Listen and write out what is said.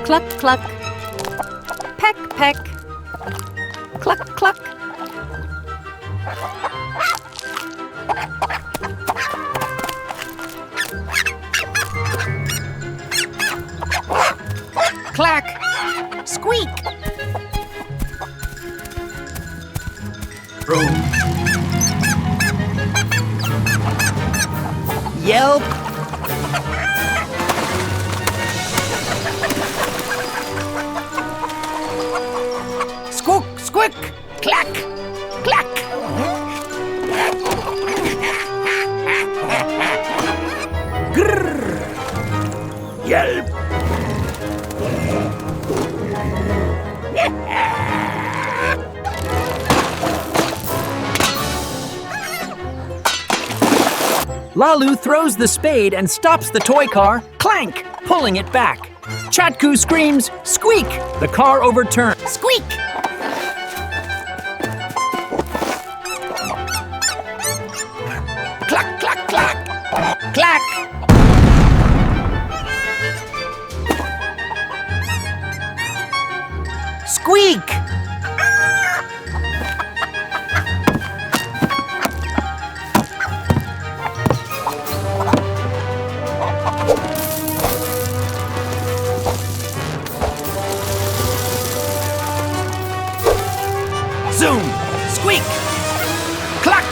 Cluck, cluck. Peck, peck. Cluck, cluck. Clack. Squeak. Yelp. Squawk, squeak, clack, clack. Grrr. Yelp. Lalu throws the spade and stops the toy car, clank, pulling it back. Chatku screams, squeak! The car overturns. Squeak. Clack, clack, clack. Clack. Squeak! Zoom. Squeak. Clack.